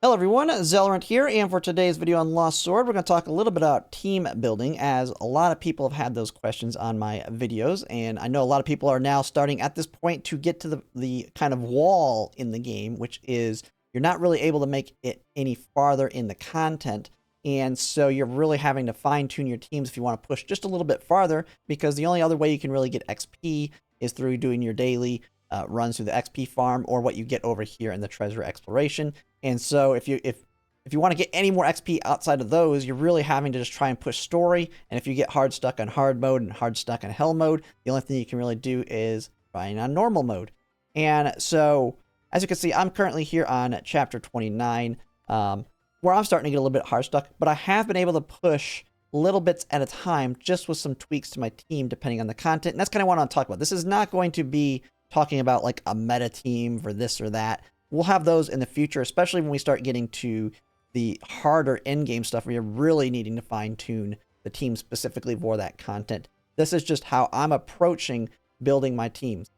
Hello everyone, Zelrant here, and for today's video on Lost Sword, we're going to talk a little bit about team building, as a lot of people have had those questions on my videos, and I know a lot of people are now starting at this point to get to the kind of wall in the game, which is you're not really able to make it any farther in the content, and so you're really having to fine-tune your teams if you want to push just a little bit farther, because the only other way you can really get XP is through doing your daily runs through the XP farm, or what you get over here in the treasure exploration. And so if you want to get any more XP outside of those, you're really having to just try and push story. And if you get hard stuck on hard mode and hard stuck on hell mode, the only thing you can really do is trying on normal mode. And so, as you can see, I'm currently here on chapter 29, where I'm starting to get a little bit hard stuck, but I have been able to push little bits at a time, just with some tweaks to my team, depending on the content. And that's kind of what I want to talk about. This is not going to be talking about like a meta team for this or that. We'll have those in the future, especially when we start getting to the harder in-game stuff where you're really needing to fine-tune the team specifically for that content. This is just how I'm approaching building my teams.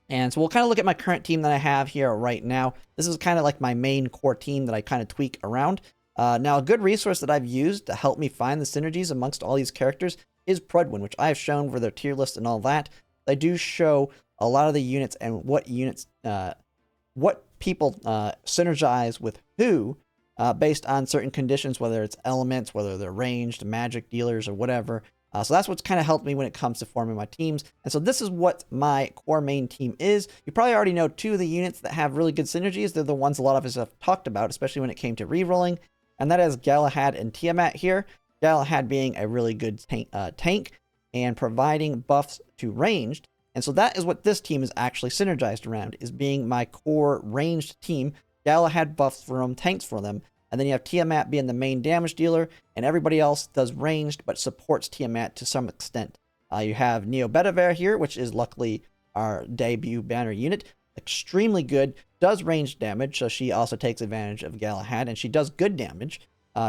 And so we'll kind of look at my current team that I have here right now. This is kind of like my main core team that I kind of tweak around. Now, a good resource that I've used to help me find the synergies amongst all these characters is Prudwin, which I have shown for their tier list and all that. They do show a lot of the units and what units, what people synergize with who based on certain conditions, whether it's elements, whether they're ranged, magic dealers, or whatever. So that's what's kind of helped me when it comes to forming my teams. And so this is what my core main team is. You probably already know two of the units that have really good synergies. They're the ones a lot of us have talked about, especially when it came to rerolling. And that is Galahad and Tiamat here. Galahad being a really good tank and providing buffs to ranged. And so that is what this team is actually synergized around, is being my core ranged team. Galahad buffs for them, tanks for them. And then you have Tiamat being the main damage dealer, and everybody else does ranged but supports Tiamat to some extent. You have Neo Bedivere here, which is luckily our debut banner unit. Extremely good, does ranged damage, so she also takes advantage of Galahad, and she does good damage.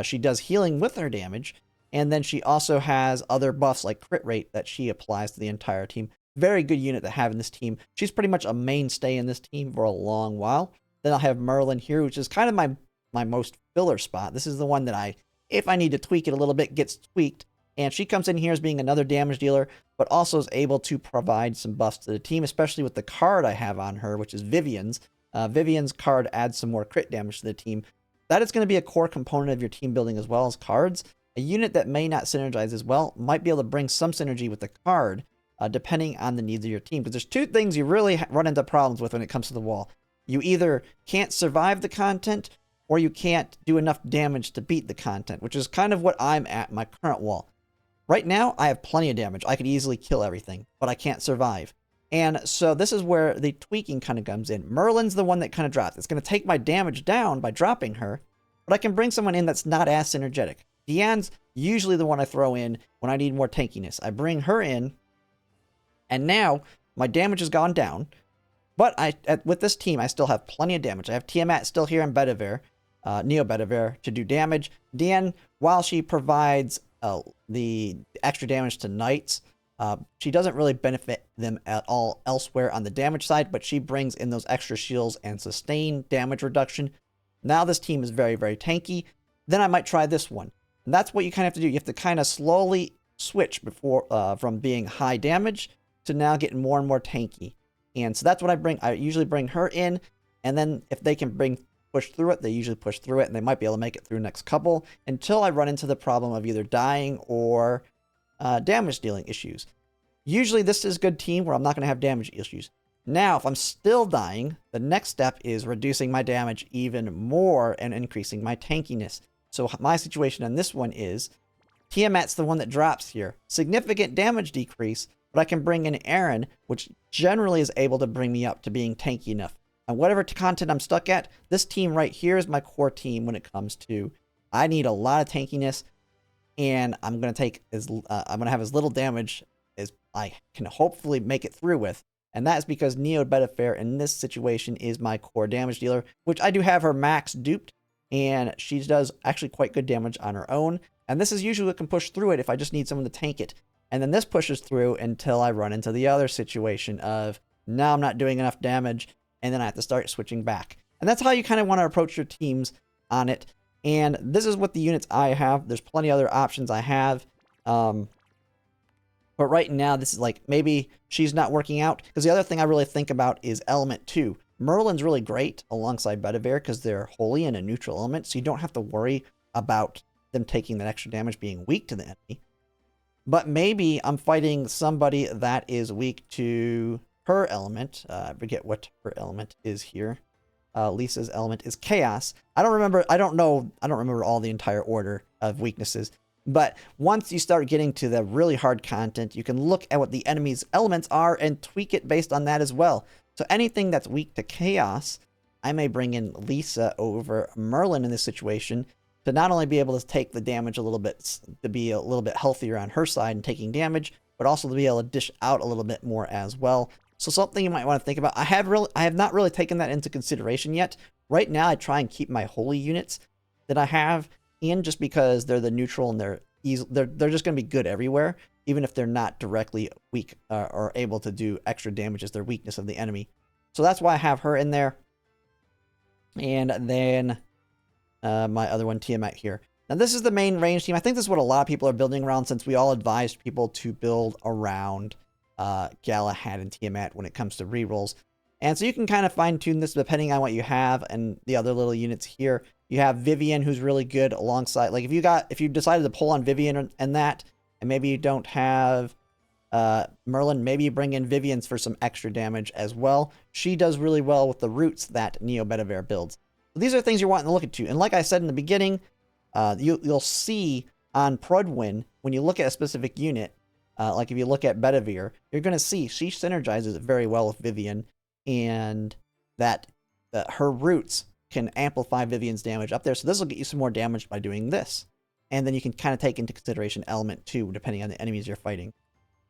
She does healing with her damage, and then she also has other buffs like crit rate that she applies to the entire team. Very good unit to have in this team. She's pretty much a mainstay in this team for a long while. Then I'll have Merlin here, which is kind of my most filler spot. This is the one that if I need to tweak it a little bit, gets tweaked. And she comes in here as being another damage dealer, but also is able to provide some buffs to the team, especially with the card I have on her, which is Vivian's. Vivian's card adds some more crit damage to the team. That is going to be a core component of your team building as well as cards. A unit that may not synergize as well might be able to bring some synergy with the card, depending on the needs of your team. Because there's two things you really run into problems with when it comes to the wall. You either can't survive the content, or you can't do enough damage to beat the content, which is kind of what I'm at my current wall. Right now, I have plenty of damage. I could easily kill everything, but I can't survive. And so this is where the tweaking kind of comes in. Merlin's the one that kind of drops. It's going to take my damage down by dropping her, but I can bring someone in that's not as synergetic. Diane's usually the one I throw in when I need more tankiness. I bring her in, and now my damage has gone down, but with this team, I still have plenty of damage. I have Tiamat still here in Bedivere, Neo Bedivere, to do damage. Diane, while she provides the extra damage to knights, she doesn't really benefit them at all elsewhere on the damage side, but she brings in those extra shields and sustain damage reduction. Now this team is very, very tanky. Then I might try this one. And that's what you kind of have to do. You have to kind of slowly switch from being high damage to now getting more and more tanky. And so that's what I bring. I usually bring her in, and then if they can push through it, they usually push through it, and they might be able to make it through next couple until I run into the problem of either dying or damage dealing issues. Usually this is a good team where I'm not going to have damage issues. Now, if I'm still dying, the next step is reducing my damage even more and increasing my tankiness. So my situation on this one is Tiamat's the one that drops here. Significant damage decrease, but I can bring in Aaron, which generally is able to bring me up to being tanky enough. And whatever content I'm stuck at, this team right here is my core team when it comes to I need a lot of tankiness, and I'm going to have as little damage as I can hopefully make it through with. And that is because Neo Bedivere in this situation is my core damage dealer, which I do have her max duped, and she does actually quite good damage on her own. And this is usually what can push through it if I just need someone to tank it. And then this pushes through until I run into the other situation of now I'm not doing enough damage, and then I have to start switching back. And that's how you kind of want to approach your teams on it. And this is what the units I have. There's plenty other options I have. But right now, this is like, maybe she's not working out. Because the other thing I really think about is element 2. Merlin's really great alongside Bedivere because they're holy and a neutral element. So you don't have to worry about them taking that extra damage being weak to the enemy. But maybe I'm fighting somebody that is weak to her element. I forget what her element is here. Lisa's element is chaos. I don't remember all the entire order of weaknesses. But once you start getting to the really hard content, you can look at what the enemy's elements are and tweak it based on that as well. So anything that's weak to chaos, I may bring in Lisa over Merlin in this situation to not only be able to take the damage a little bit, to be a little bit healthier on her side and taking damage, but also to be able to dish out a little bit more as well. So something you might want to think about. I have not really taken that into consideration yet. Right now, I try and keep my holy units that I have in just because they're the neutral and they're just going to be good everywhere, even if they're not directly weak or able to do extra damage as their weakness of the enemy. So that's why I have her in there. And then my other one, Tiamat here. Now this is the main range team. I think this is what a lot of people are building around, since we all advised people to build around Galahad and Tiamat when it comes to rerolls. And so you can kind of fine tune this depending on what you have and the other little units here. You have Vivian, who's really good alongside, like if you decided to pull on Vivian and that, and maybe you don't have Merlin, maybe you bring in Vivian's for some extra damage as well. She does really well with the roots that Neo Bedivere builds. So these are things you're wanting to look into. And like I said in the beginning, you'll see on Prudwin, when you look at a specific unit, like if you look at Bedivere, you're going to see she synergizes very well with Vivian, and that her roots can amplify Vivian's damage up there. So this will get you some more damage by doing this. And then you can kind of take into consideration element 2, depending on the enemies you're fighting.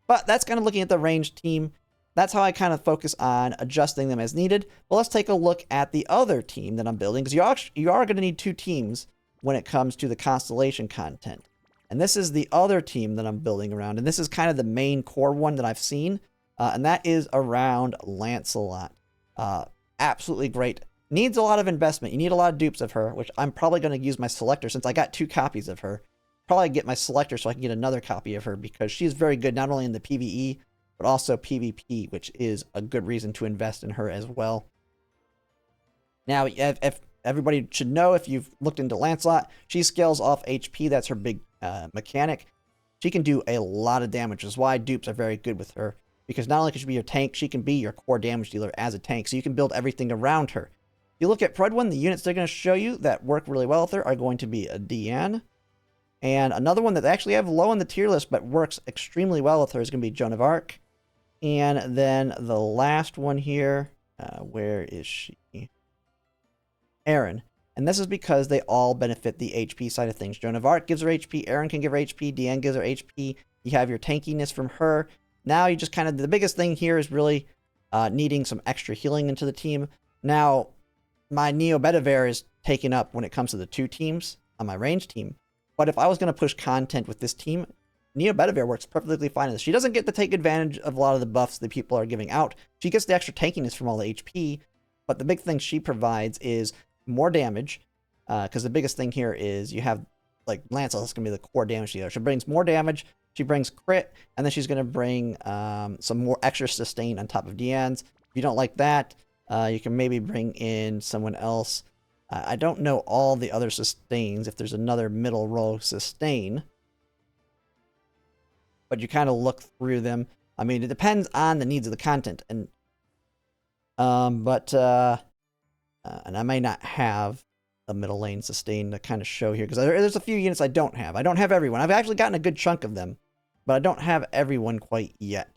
But that's kind of looking at the ranged team. That's how I kind of focus on adjusting them as needed. But let's take a look at the other team that I'm building, because you are going to need 2 teams when it comes to the constellation content. And this is the other team that I'm building around. And this is kind of the main core one that I've seen. And that is around Lancelot. Absolutely great. Needs a lot of investment. You need a lot of dupes of her, which I'm probably going to use my selector since I got 2 copies of her. Probably get my selector so I can get another copy of her, because she's very good not only in the PvE, but also PvP, which is a good reason to invest in her as well. Now, if everybody should know, if you've looked into Lancelot, she scales off HP. That's her big mechanic. She can do a lot of damage, which is why dupes are very good with her, because not only can she be your tank, she can be your core damage dealer as a tank, so you can build everything around her. If you look at Prudwin, the units they're going to show you that work really well with her are going to be a Deanne. And another one that they actually have low on the tier list but works extremely well with her is going to be Joan of Arc. And then the last one here, where is she? Erin. And this is because they all benefit the HP side of things. Joan of Arc gives her HP, Erin can give her HP, Deanne gives her HP. You have your tankiness from her. Now you just kind of, the biggest thing here is really needing some extra healing into the team. Now, my Neo Bedivere is taken up when it comes to the 2 teams on my range team. But if I was going to push content with this team, Neo Bedivere works perfectly fine. She doesn't get to take advantage of a lot of the buffs that people are giving out. She gets the extra tankiness from all the HP. But the big thing she provides is more damage. Because the biggest thing here is you have, like, Lancelot's going to be the core damage dealer. She brings more damage. She brings crit. And then she's going to bring some more extra sustain on top of Deanne's. If you don't like that, you can maybe bring in someone else. I don't know all the other sustains, if there's another middle row sustain. But you kind of look through them. I mean, it depends on the needs of the content. And and I may not have a middle lane sustain to kind of show here, because there's a few units I don't have. I don't have everyone. I've actually gotten a good chunk of them, but I don't have everyone quite yet.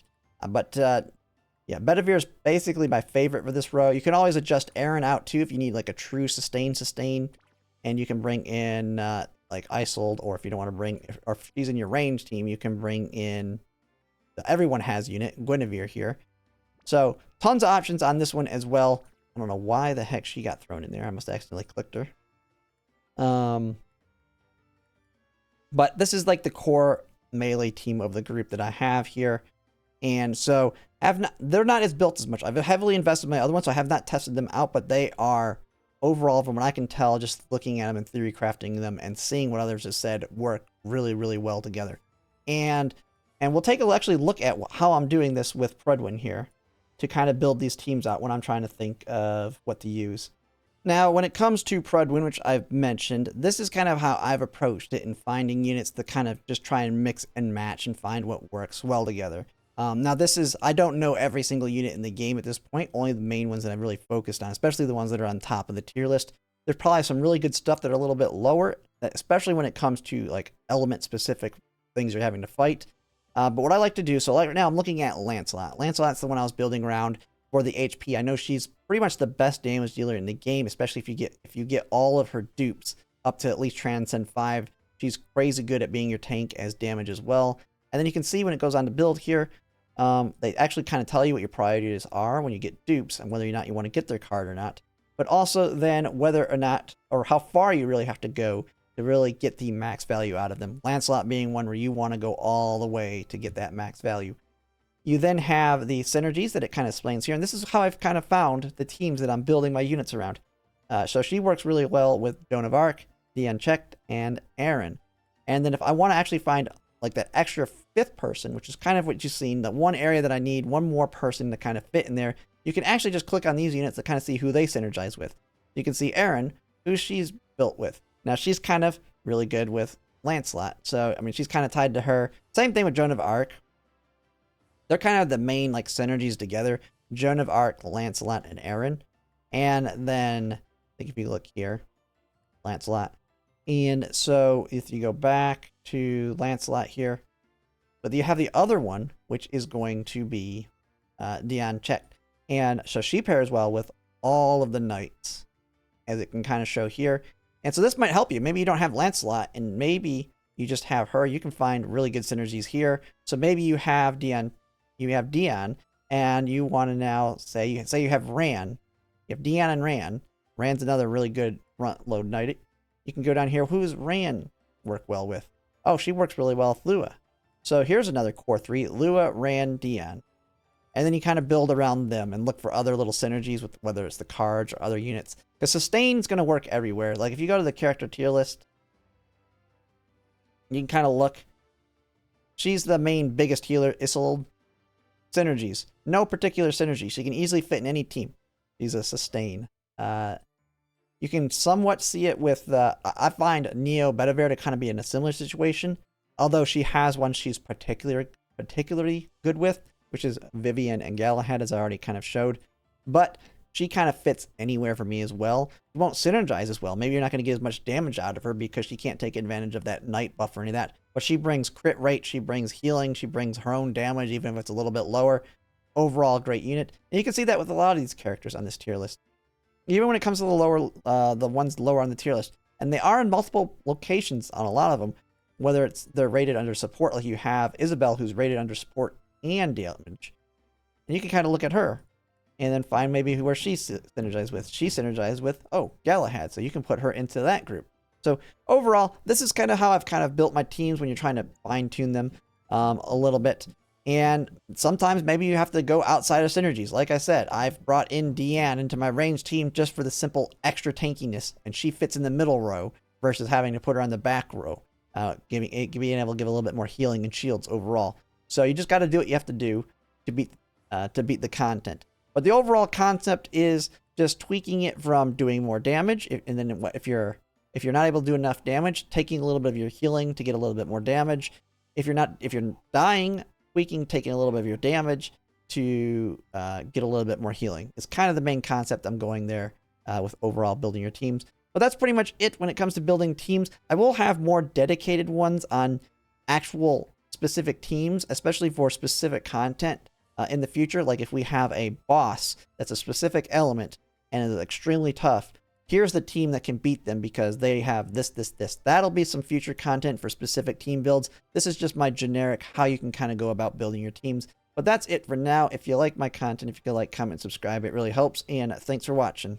Yeah, Bedivere is basically my favorite for this row. You can always adjust Erin out too if you need like a true sustain. And you can bring in like Isolde, or if you don't want to bring, or if she's in your range team, you can bring in the Everyone Has unit, Guinevere here. So tons of options on this one as well. I don't know why the heck she got thrown in there. I must have accidentally clicked her. But this is like the core melee team of the group that I have here. And so they're not as built as much. I've heavily invested in my other ones, so I have not tested them out, but they are overall, from what I can tell, just looking at them and theory crafting them and seeing what others have said, work really, really well together. And we'll take a actually look at how I'm doing this with Prudwin here to kind of build these teams out when I'm trying to think of what to use. Now, when it comes to Prudwin, which I've mentioned, this is kind of how I've approached it in finding units to kind of just try and mix and match and find what works well together. Now, I don't know every single unit in the game at this point, only the main ones that I've really focused on, especially the ones that are on top of the tier list. There's probably some really good stuff that are a little bit lower, especially when it comes to like element-specific things you're having to fight. But what I like to do, so right now I'm looking at Lancelot. Lancelot's the one I was building around for the HP. I know she's pretty much the best damage dealer in the game, especially if you get all of her dupes up to at least Transcend 5. She's crazy good at being your tank as damage as well. And then you can see when it goes on to build here, they actually kind of tell you what your priorities are when you get dupes and whether or not you want to get their card or not. But also then whether or not, or how far you really have to go to really get the max value out of them. Lancelot being one where you want to go all the way to get that max value. You then have the synergies that it kind of explains here, and this is how I've kind of found the teams that I'm building my units around. So she works really well with Joan of Arc, the Unchecked, and Aaron. And then if I want to actually find like that extra fifth person, which is kind of what you've seen, the one area that I need one more person to kind of fit in there, you can actually just click on these units to kind of see who they synergize with. You can see Aaron, who she's built with. Now, she's kind of really good with Lancelot. So, I mean, she's kind of tied to her. Same thing with Joan of Arc. They're kind of the main, like, synergies together. Joan of Arc, Lancelot, and Aaron. And then, I think if you look here, Lancelot. And so, if you go back to Lancelot here, but you have the other one, which is going to be Dion Checked. And so she pairs well with all of the knights, as it can kind of show here. And so this might help you. Maybe you don't have Lancelot, and maybe you just have her. You can find really good synergies here. So maybe you have Dion, and you want to now say you have Ran. You have Dion and Ran. Ran's another really good front load knight. You can go down here. Who does Ran work well with? Oh, she works really well with Lua. So here's another core 3, Lua, Ran, Dion. And then you kind of build around them and look for other little synergies with whether it's the cards or other units. Because Sustain's going to work everywhere. Like if you go to the character tier list, you can kind of look. She's the main biggest healer. Isolde. Synergies. No particular synergy. She can easily fit in any team. She's a Sustain. You can somewhat see it with, I find Neo Bedivere to kind of be in a similar situation. Although she has one she's particularly good with, which is Vivian and Galahad, as I already kind of showed. But she kind of fits anywhere for me as well. She won't synergize as well. Maybe you're not going to get as much damage out of her because she can't take advantage of that knight buff or any of that. But she brings crit rate, she brings healing, she brings her own damage, even if it's a little bit lower. Overall, great unit. And you can see that with a lot of these characters on this tier list. Even when it comes to the ones lower on the tier list. And they are in multiple locations on a lot of them. Whether they're rated under support, like you have Isabel, who's rated under support and damage. And you can kind of look at her and then find maybe where she synergizes with. She synergizes with, Galahad. So you can put her into that group. So overall, this is kind of how I've kind of built my teams when you're trying to fine tune them a little bit. And sometimes maybe you have to go outside of synergies. Like I said, I've brought in Deanne into my range team just for the simple extra tankiness. And she fits in the middle row versus having to put her on the back row. Being able to give a little bit more healing and shields overall. So you just got to do what you have to do to beat the content. But the overall concept is just tweaking it from doing more damage, and then if you're not able to do enough damage, taking a little bit of your healing to get a little bit more damage. If you're dying, taking a little bit of your damage to get a little bit more healing. It's kind of the main concept I'm going there with overall building your teams. But that's pretty much it when it comes to building teams. I will have more dedicated ones on actual specific teams, especially for specific content in the future. Like if we have a boss that's a specific element and is extremely tough, here's the team that can beat them because they have this. That'll be some future content for specific team builds. This is just my generic how you can kind of go about building your teams. But that's it for now. If you like my content, if you could like, comment, subscribe, it really helps. And thanks for watching.